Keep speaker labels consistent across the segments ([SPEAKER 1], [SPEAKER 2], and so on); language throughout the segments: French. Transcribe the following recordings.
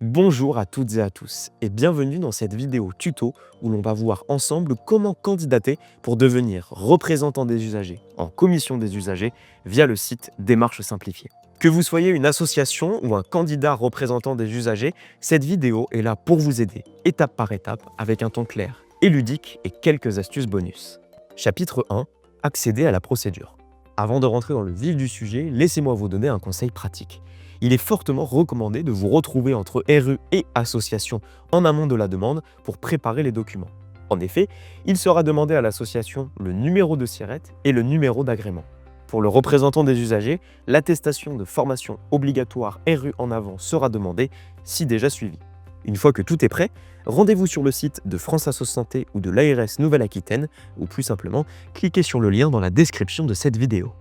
[SPEAKER 1] Bonjour à toutes et à tous et bienvenue dans cette vidéo tuto où l'on va voir ensemble comment candidater pour devenir représentant des usagers en commission des usagers via le site Démarche Simplifiée. Que vous soyez une association ou un candidat représentant des usagers, cette vidéo est là pour vous aider étape par étape avec un ton clair et ludique et quelques astuces bonus. Chapitre 1. Accéder à la procédure. Avant de rentrer dans le vif du sujet, laissez-moi vous donner un conseil pratique. Il est fortement recommandé de vous retrouver entre RU et association en amont de la demande pour préparer les documents. En effet, il sera demandé à l'association le numéro de SIRET et le numéro d'agrément. Pour le représentant des usagers, l'attestation de formation obligatoire RU en avant sera demandée si déjà suivie. Une fois que tout est prêt, rendez-vous sur le site de France Asso Santé ou de l'ARS Nouvelle-Aquitaine ou plus simplement, cliquez sur le lien dans la description de cette vidéo.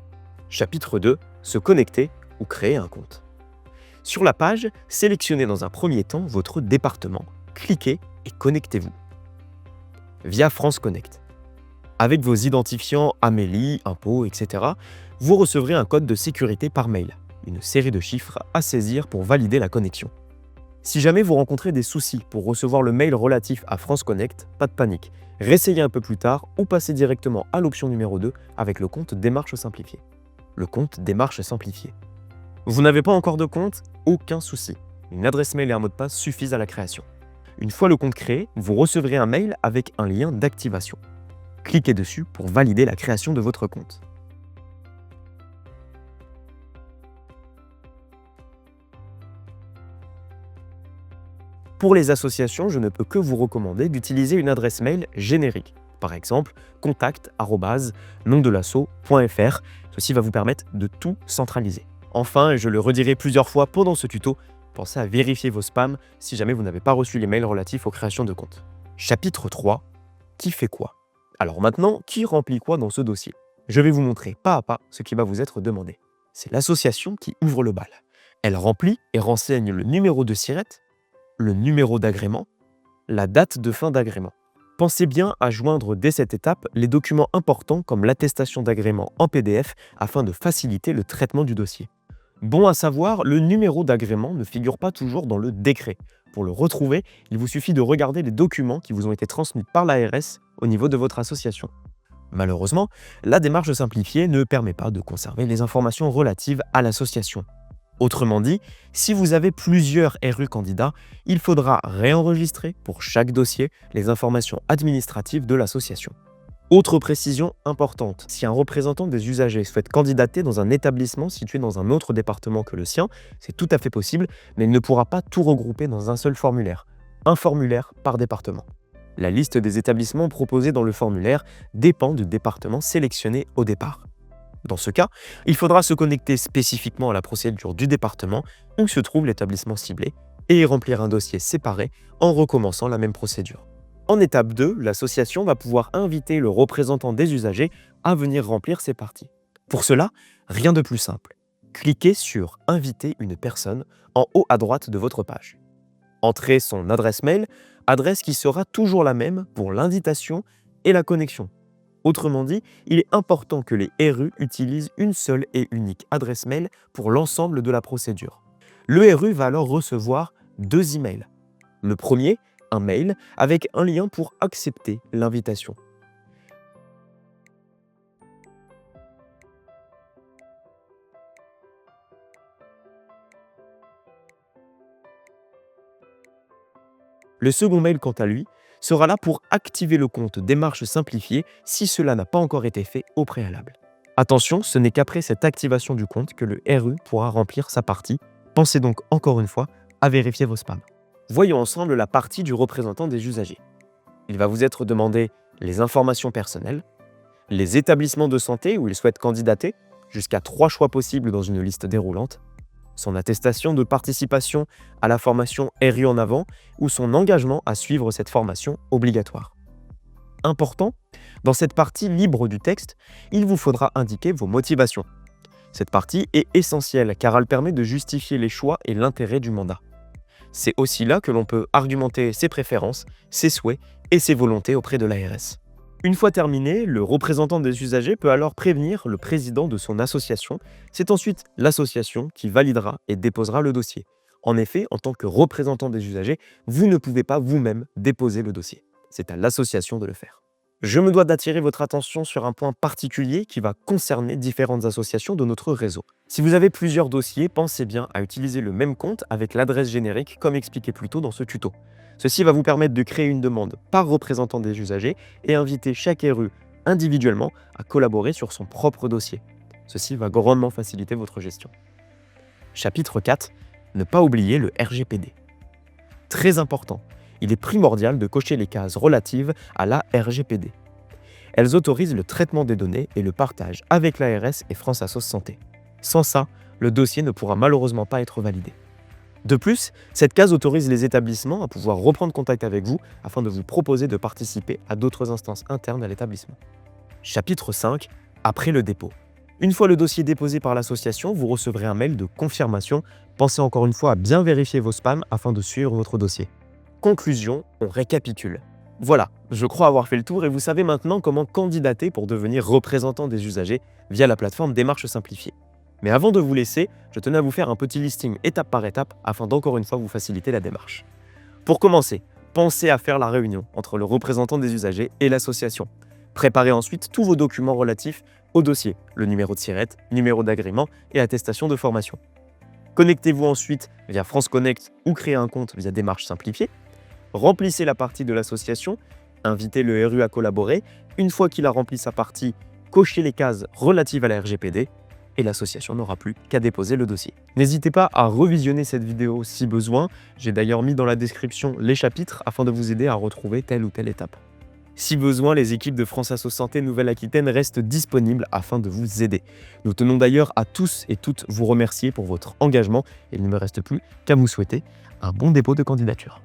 [SPEAKER 1] Chapitre 2. Se connecter ou créer un compte. Sur la page, sélectionnez dans un premier temps votre département, cliquez et connectez-vous via France Connect. Avec vos identifiants Amélie, impôts, etc., vous recevrez un code de sécurité par mail, une série de chiffres à saisir pour valider la connexion. Si jamais vous rencontrez des soucis pour recevoir le mail relatif à France Connect, pas de panique, réessayez un peu plus tard ou passez directement à l'option numéro 2 avec le compte Démarche Simplifiée. Le compte Démarche Simplifiée. Vous n'avez pas encore de compte? Aucun souci. Une adresse mail et un mot de passe suffisent à la création. Une fois le compte créé, vous recevrez un mail avec un lien d'activation. Cliquez dessus pour valider la création de votre compte. Pour les associations, je ne peux que vous recommander d'utiliser une adresse mail générique. Par exemple, contact@nomdelasso.fr. Ceci va vous permettre de tout centraliser. Enfin, et je le redirai plusieurs fois pendant ce tuto, pensez à vérifier vos spams si jamais vous n'avez pas reçu les mails relatifs aux créations de comptes. Chapitre 3. Qui fait quoi? Alors maintenant, qui remplit quoi dans ce dossier? Je vais vous montrer pas à pas ce qui va vous être demandé. C'est l'association qui ouvre le bal. Elle remplit et renseigne le numéro de SIRET, le numéro d'agrément, la date de fin d'agrément. Pensez bien à joindre dès cette étape les documents importants comme l'attestation d'agrément en PDF afin de faciliter le traitement du dossier. Bon à savoir, le numéro d'agrément ne figure pas toujours dans le décret. Pour le retrouver, il vous suffit de regarder les documents qui vous ont été transmis par l'ARS au niveau de votre association. Malheureusement, la démarche simplifiée ne permet pas de conserver les informations relatives à l'association. Autrement dit, si vous avez plusieurs RU candidats, il faudra réenregistrer pour chaque dossier les informations administratives de l'association. Autre précision importante, si un représentant des usagers souhaite candidater dans un établissement situé dans un autre département que le sien, c'est tout à fait possible, mais il ne pourra pas tout regrouper dans un seul formulaire. Un formulaire par département. La liste des établissements proposés dans le formulaire dépend du département sélectionné au départ. Dans ce cas, il faudra se connecter spécifiquement à la procédure du département où se trouve l'établissement ciblé et y remplir un dossier séparé en recommençant la même procédure. En étape 2, l'association va pouvoir inviter le représentant des usagers à venir remplir ces parties. Pour cela, rien de plus simple. Cliquez sur « Inviter une personne » en haut à droite de votre page. Entrez son adresse mail, adresse qui sera toujours la même pour l'invitation et la connexion. Autrement dit, il est important que les RU utilisent une seule et unique adresse mail pour l'ensemble de la procédure. Le RU va alors recevoir 2 emails. Le premier, un mail avec un lien pour accepter l'invitation. Le second mail, quant à lui, sera là pour activer le compte Démarche Simplifiée si cela n'a pas encore été fait au préalable. Attention, ce n'est qu'après cette activation du compte que le RU pourra remplir sa partie. Pensez donc encore une fois à vérifier vos spams. Voyons ensemble la partie du représentant des usagers. Il va vous être demandé les informations personnelles, les établissements de santé où il souhaite candidater, jusqu'à 3 choix possibles dans une liste déroulante, son attestation de participation à la formation RU en avant ou son engagement à suivre cette formation obligatoire. Important, dans cette partie libre du texte, il vous faudra indiquer vos motivations. Cette partie est essentielle car elle permet de justifier les choix et l'intérêt du mandat. C'est aussi là que l'on peut argumenter ses préférences, ses souhaits et ses volontés auprès de l'ARS. Une fois terminé, le représentant des usagers peut alors prévenir le président de son association. C'est ensuite l'association qui validera et déposera le dossier. En effet, en tant que représentant des usagers, vous ne pouvez pas vous-même déposer le dossier. C'est à l'association de le faire. Je me dois d'attirer votre attention sur un point particulier qui va concerner différentes associations de notre réseau. Si vous avez plusieurs dossiers, pensez bien à utiliser le même compte avec l'adresse générique comme expliqué plus tôt dans ce tuto. Ceci va vous permettre de créer une demande par représentant des usagers et inviter chaque RU individuellement à collaborer sur son propre dossier. Ceci va grandement faciliter votre gestion. Chapitre 4. Ne pas oublier le RGPD. Très important, il est primordial de cocher les cases relatives à la RGPD. Elles autorisent le traitement des données et le partage avec l'ARS et France Assos Santé. Sans ça, le dossier ne pourra malheureusement pas être validé. De plus, cette case autorise les établissements à pouvoir reprendre contact avec vous afin de vous proposer de participer à d'autres instances internes à l'établissement. Chapitre 5. Après le dépôt. Une fois le dossier déposé par l'association, vous recevrez un mail de confirmation. Pensez encore une fois à bien vérifier vos spams afin de suivre votre dossier. Conclusion, on récapitule. Voilà, je crois avoir fait le tour et vous savez maintenant comment candidater pour devenir représentant des usagers via la plateforme Démarche Simplifiée. Mais avant de vous laisser, je tenais à vous faire un petit listing étape par étape afin d'encore une fois vous faciliter la démarche. Pour commencer, pensez à faire la réunion entre le représentant des usagers et l'association. Préparez ensuite tous vos documents relatifs au dossier, le numéro de SIRET, numéro d'agrément et attestation de formation. Connectez-vous ensuite via France Connect ou créez un compte via Démarche Simplifiée. Remplissez la partie de l'association, invitez le RU à collaborer. Une fois qu'il a rempli sa partie, cochez les cases relatives à la RGPD et l'association n'aura plus qu'à déposer le dossier. N'hésitez pas à revisionner cette vidéo si besoin. J'ai d'ailleurs mis dans la description les chapitres afin de vous aider à retrouver telle ou telle étape. Si besoin, les équipes de France Assos Santé Nouvelle-Aquitaine restent disponibles afin de vous aider. Nous tenons d'ailleurs à tous et toutes vous remercier pour votre engagement et il ne me reste plus qu'à vous souhaiter un bon dépôt de candidature.